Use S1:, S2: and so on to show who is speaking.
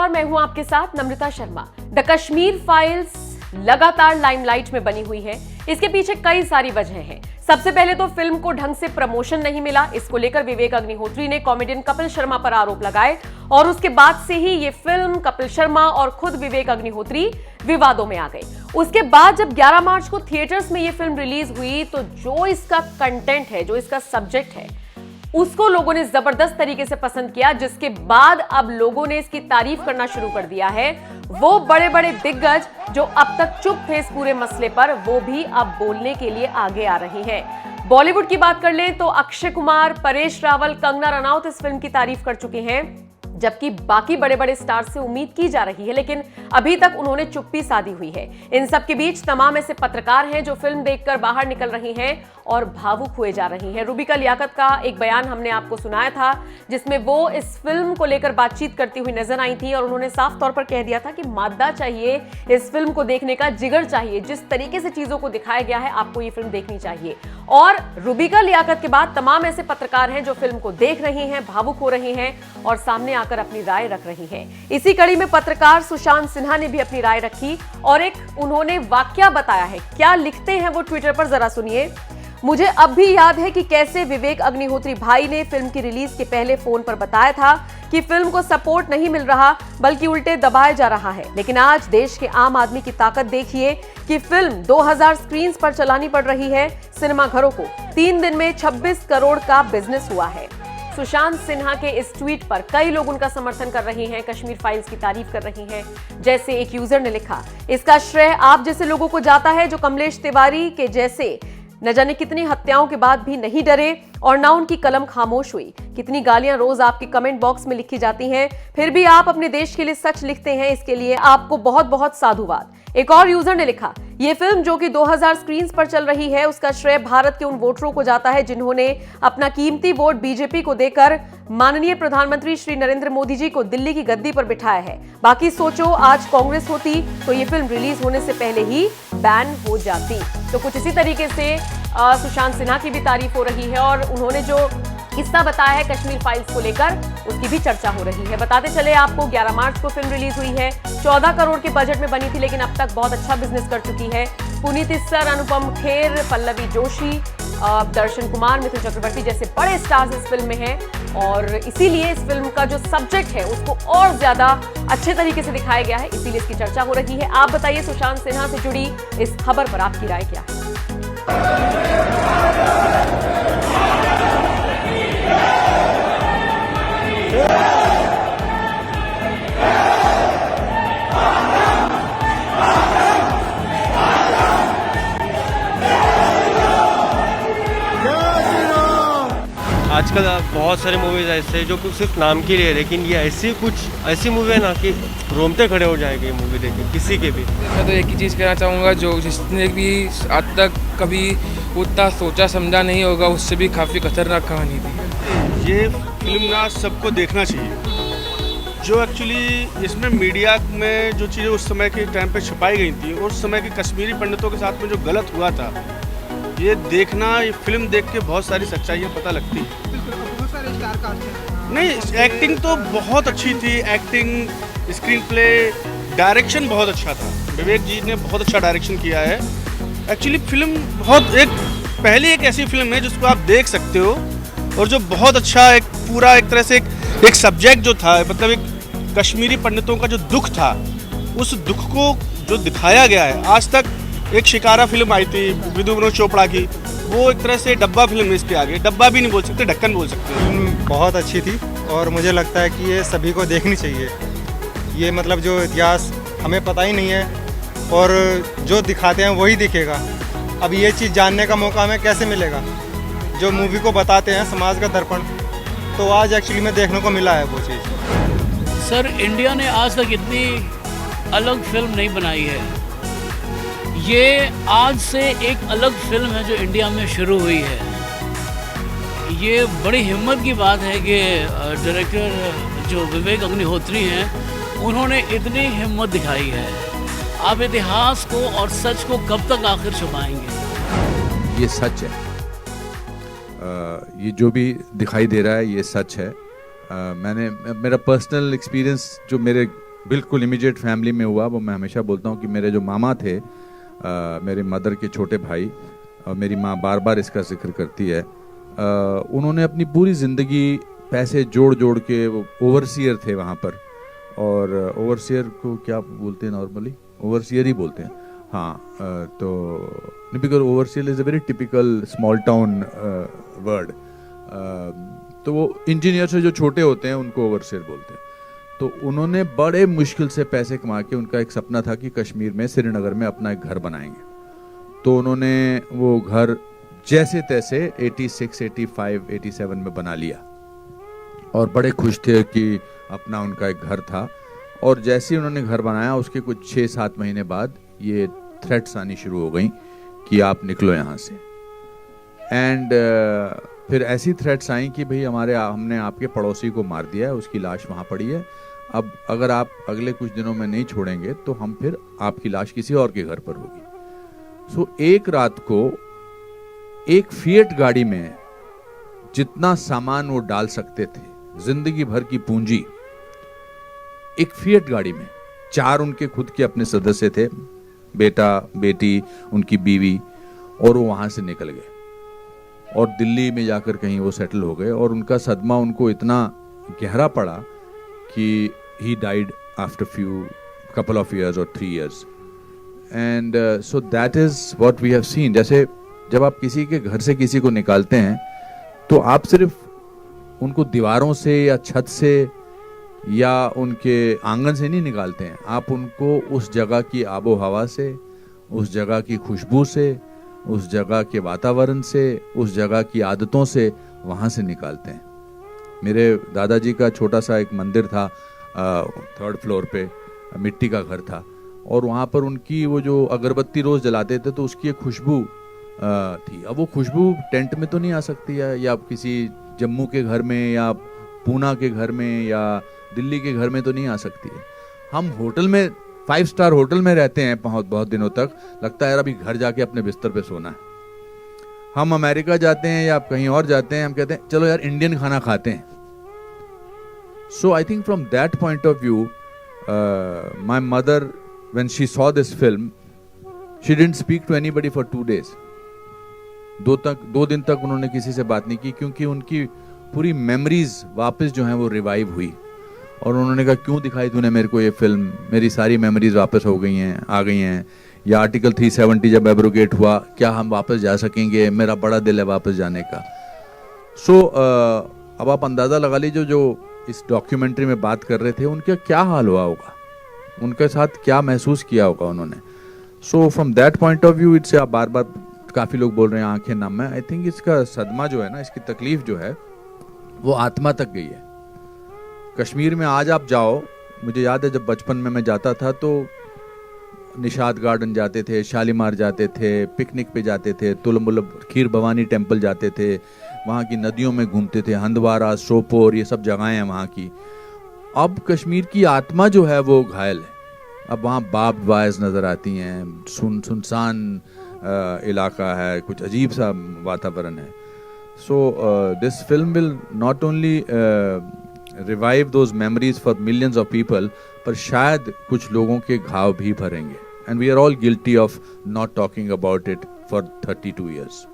S1: नमस्कार, मैं हूं आपके साथ नम्रता शर्मा। द कश्मीर फाइल्स लगातार लाइमलाइट में बनी हुई है। इसके पीछे कई सारी वजह हैं। सबसे पहले तो फिल्म को ढंग से प्रमोशन नहीं मिला। इसको लेकर विवेक अग्निहोत्री ने कॉमेडियन कपिल शर्मा पर आरोप लगाए और उसके बाद से ही ये फिल्म, कपिल शर्मा और खुद विवेक अग्निहोत्री विवादों में आ गए। उसके बाद जब 11 मार्च को थिएटर्स में ये फिल्म रिलीज हुई तो जो इसका कंटेंट है, जो इसका सब्जेक्ट है, उसको लोगों ने जबरदस्त तरीके से पसंद किया, जिसके बाद अब लोगों ने इसकी तारीफ करना शुरू कर दिया है। वो बड़े बड़े दिग्गज जो अब तक चुप थे इस पूरे मसले पर, वो भी अब बोलने के लिए आगे आ रहे हैं। बॉलीवुड की बात कर लें तो अक्षय कुमार, परेश रावल, कंगना रनौत इस फिल्म की तारीफ कर चुके हैं, जबकि बाकी बड़े बड़े स्टार से उम्मीद की जा रही है, लेकिन अभी तक उन्होंने चुप्पी साधी हुई है। इन सब के बीच तमाम ऐसे पत्रकार हैं जो फिल्म देखकर बाहर निकल रही हैं और भावुक हुए जा रही हैं। रूबिका लियाकत का एक बयान हमने आपको सुनाया था, जिसमें वो इस फिल्म को लेकर बातचीत करती हुई नजर आई थी और उन्होंने साफ तौर पर कह दिया था कि मादा चाहिए, इस फिल्म को देखने का जिगर चाहिए। जिस तरीके से चीजों को दिखाया गया है, आपको ये फिल्म देखनी चाहिए। और रूबिका लियाकत के बाद तमाम ऐसे पत्रकार हैं जो फिल्म को देख रहे हैं, भावुक हो रहे हैं और सामने आकर अपनी राय रख रही हैं। इसी कड़ी में पत्रकार सुशांत सिन्हा ने भी अपनी राय रखी और एक उन्होंने वाकया बताया है। क्या लिखते हैं वो ट्विटर पर, जरा सुनिए। मुझे अब भी याद है कि कैसे विवेक अग्निहोत्री भाई ने फिल्म की रिलीज के पहले फोन पर बताया था कि फिल्म को सपोर्ट नहीं मिल रहा, बल्कि उल्टे दबाया जा रहा है। लेकिन आज देश के आम आदमी की ताकत देखिए कि फिल्म 2000 स्क्रीन पर चलानी पड़ रही है। सिनेमा घरों को 3 दिन में 26 करोड़ का बिजनेस हुआ है। सुशांत सिन्हा के इस ट्वीट पर कई लोग उनका समर्थन कर रहे हैं, कश्मीर फाइल्स की तारीफ कर रही हैं। जैसे एक यूजर ने लिखा, इसका श्रेय आप जैसे लोगों को जाता है जो कमलेश तिवारी के जैसे न जाने कितनी हत्याओं के बाद भी नहीं डरे और ना उनकी कलम खामोश हुई। कितनी गालियां रोज आपके कमेंट बॉक्स में लिखी जाती हैं, फिर भी आप अपने देश के लिए सच लिखते हैं। इसके लिए आपको बहुत बहुत साधुवाद। एक और यूजर ने लिखा, ये फिल्म जो कि 2000 स्क्रीन पर चल रही है, उसका श्रेय भारत के उन वोटरों को जाता है जिन्होंने अपना कीमती वोट बीजेपी को देकर माननीय प्रधानमंत्री श्री नरेंद्र मोदी जी को दिल्ली की गद्दी पर बिठाया है। बाकी सोचो, आज कांग्रेस होती तो ये फिल्म रिलीज होने से पहले ही बैन हो जाती। तो कुछ इसी तरीके से सुशांत सिन्हा की भी तारीफ हो रही है और उन्होंने जो किस्सा बताया है कश्मीर फाइल्स को लेकर, उसकी भी चर्चा हो रही है। बताते चले आपको, 11 मार्च को फिल्म रिलीज हुई है। 14 करोड़ के बजट में बनी थी, लेकिन अब तक बहुत अच्छा बिजनेस कर चुकी है। पुनीत इस्सर, अनुपम खेर, पल्लवी जोशी, दर्शन कुमार, मिथुन चक्रवर्ती जैसे बड़े स्टार्स इस फिल्म में हैं और इसीलिए इस फिल्म का जो सब्जेक्ट है उसको और ज्यादा अच्छे तरीके से दिखाया गया है, इसीलिए इसकी चर्चा हो रही है। आप बताइए, सुशांत सिन्हा से जुड़ी इस खबर पर आपकी राय क्या है?
S2: आजकल बहुत सारे मूवीज ऐसे जो कुछ सिर्फ नाम के लिए है, लेकिन ये ऐसी मूवी है ना कि रोमते खड़े हो जाएंगे ये मूवी देख के, किसी के भी।
S3: मैं तो एक ही चीज़ कहना चाहूँगा, जो जिसने भी आज तक कभी उतना सोचा समझा नहीं होगा, उससे भी काफ़ी खतरनाक कहानी थी।
S4: ये फिल्म ना सबको देखना चाहिए। जो एक्चुअली इसमें मीडिया में जो चीज़ें उस समय के टाइम पे छुपाई गई थी, उस समय के कश्मीरी पंडितों के साथ में जो गलत हुआ था, ये देखना, ये फिल्म देख के बहुत सारी सच्चाइयाँ पता लगती है। नहीं, एक्टिंग तो बहुत अच्छी थी, एक्टिंग, स्क्रीन प्ले, डायरेक्शन बहुत अच्छा था। विवेक जी ने बहुत अच्छा डायरेक्शन किया है। एक्चुअली फिल्म पहली एक ऐसी फिल्म है जिसको आप देख सकते हो और जो बहुत अच्छा एक पूरा एक तरह से एक सब्जेक्ट जो था, मतलब एक कश्मीरी पंडितों का जो दुख था, उस दुख को जो दिखाया गया है। आज तक एक शिकारा फिल्म आई थी विधु विनोद चोपड़ा की, वो एक तरह से डब्बा फिल्म है। इसके आगे डब्बा भी नहीं बोल सकते, ढक्कन बोल सकते हैं।
S5: फिल्म बहुत अच्छी थी और मुझे लगता है कि ये सभी को देखनी चाहिए। ये मतलब जो इतिहास हमें पता ही नहीं है और जो दिखाते हैं वही दिखेगा। अब ये चीज़ जानने का मौका हमें कैसे मिलेगा? जो मूवी को बताते हैं समाज का दर्पण, तो आज एक्चुअली में देखने को मिला है वो चीज़।
S6: सर, इंडिया ने आज तक इतनी अलग फिल्म नहीं बनाई है। ये आज से एक अलग फिल्म है जो इंडिया में शुरू हुई है। ये बड़ी हिम्मत की बात है कि डायरेक्टर जो विवेक अग्निहोत्री हैं, उन्होंने इतनी हिम्मत दिखाई है। आप इतिहास को और सच को कब तक आखिर छुपाएंगे?
S7: ये सच है। ये जो भी दिखाई दे रहा है ये सच है। मेरा पर्सनल एक्सपीरियंस जो मेरे बिल्कुल इमीडिएट फैमिली में हुआ। वो मैं हमेशा बोलता हूँ कि मेरे जो मामा थे, मेरे मदर के छोटे भाई, और मेरी माँ बार बार इसका जिक्र करती है, उन्होंने अपनी पूरी ज़िंदगी पैसे जोड़ जोड़ के, वो ओवरसियर थे वहाँ पर, और ओवरसियर को क्या बोलते हैं नॉर्मली? ओवरसियर ही बोलते हैं, हाँ। तो because overseer is a very typical small town word. तो वो इंजीनियर से जो छोटे होते हैं उनको ओवरसियर बोलते हैं। तो उन्होंने बड़े मुश्किल से पैसे कमा के, उनका एक सपना था कि कश्मीर में, श्रीनगर में अपना एक घर बनाएंगे। तो उन्होंने वो घर जैसे तैसे 86, 85, 87 में बना लिया, और बड़े खुश थे कि अपना उनका एक घर था। और जैसे ही उन्होंने घर बनाया, उसके कुछ 6-7 महीने बाद ये थ्रेट्स आनी शुरू हो गई कि आप निकलो यहाँ से। एंड फिर ऐसी थ्रेट्स आई कि भाई हमने आपके पड़ोसी को मार दिया है, उसकी लाश वहाँ पड़ी है, अब अगर आप अगले कुछ दिनों में नहीं छोड़ेंगे तो हम फिर आपकी लाश किसी और के घर पर होगी। सो एक रात को एक फिएट गाड़ी में जितना सामान वो डाल सकते थे, जिंदगी भर की पूंजी, एक फिएट गाड़ी में, 4 उनके खुद के अपने सदस्य थे, बेटा, बेटी, उनकी बीवी, और वो वहां से निकल गए और दिल्ली में जाकर कहीं वो सेटल हो गए। और उनका सदमा उनको इतना गहरा पड़ा कि he died after couple of years or 3 years. And so that is what we have seen. जैसे जब आप किसी के घर से किसी को निकालते हैं तो आप सिर्फ उनको दीवारों से या छत से या उनके आंगन से नहीं निकालते हैं, आप उनको उस जगह की आबो हवा से, उस जगह की खुशबू से, उस जगह के वातावरण से, उस जगह की आदतों से वहाँ से निकालते हैं। मेरे दादाजी का छोटा सा एक मंदिर था, 3rd फ्लोर पे, मिट्टी का घर था, और वहाँ पर उनकी वो जो अगरबत्ती रोज़ जलाते थे तो उसकी एक खुशबू थी। अब वो खुशबू टेंट में तो नहीं आ सकती है, या किसी जम्मू के घर में, या पूना के घर में, या दिल्ली के घर में तो नहीं आ सकती है। हम होटल में, 5 स्टार होटल में रहते हैं बहुत दिनों तक, लगता है यार अभी घर जाके अपने बिस्तर पे सोना है। हम अमेरिका जाते हैं या कहीं और जाते हैं, हम कहते हैं चलो यार इंडियन खाना खाते हैं। So I think from that point of view, my mother when she saw this film, she didn't speak to anybody for 2 days। 2 दिन तक उन्होंने किसी से बात नहीं की, क्योंकि उनकी पूरी मेमोरीज वापस जो हैं वो रिवाइव हुई। और उन्होंने कहा क्यों दिखाई तूने मेरे को ये फिल्म, मेरी सारी मेमोरीज वापस हो गई हैं, आ गई हैं। या आर्टिकल 370 जब एब्रोगेट हुआ, क्या हम वापस जा सकेंगे? मेरा बड़ा दिल है वापस जाने का। सो अब आप अंदाज़ा लगा लीजिए जो इस डॉक्यूमेंट्री में बात कर रहे थे, उनका क्या हाल हुआ होगा, उनके साथ क्या महसूस किया होगा उन्होंने। So from that point of view it's, आप बार बार काफ़ी लोग बोल रहे हैं आंखें नम है। आई थिंक इसका सदमा जो है ना, इसकी तकलीफ जो है वो आत्मा तक गई है। कश्मीर में आज आप जाओ, मुझे याद है जब बचपन में मैं जाता था तो निशाद गार्डन जाते थे, शालीमार जाते थे, पिकनिक पे जाते थे, खीर भवानी टेम्पल जाते थे, वहाँ की नदियों में घूमते थे, हंदवारा, सोपोर, ये सब जगहें हैं वहाँ की। अब कश्मीर की आत्मा जो है वो घायल है। अब वहाँ बार्ब्ड वायर्स नज़र आती हैं, सुनसान इलाका है, कुछ अजीब सा वातावरण है। So this film will not only revive those memories for millions of people, पर शायद कुछ लोगों के घाव भी भरेंगे। And we are all guilty of not talking about it for 32 years.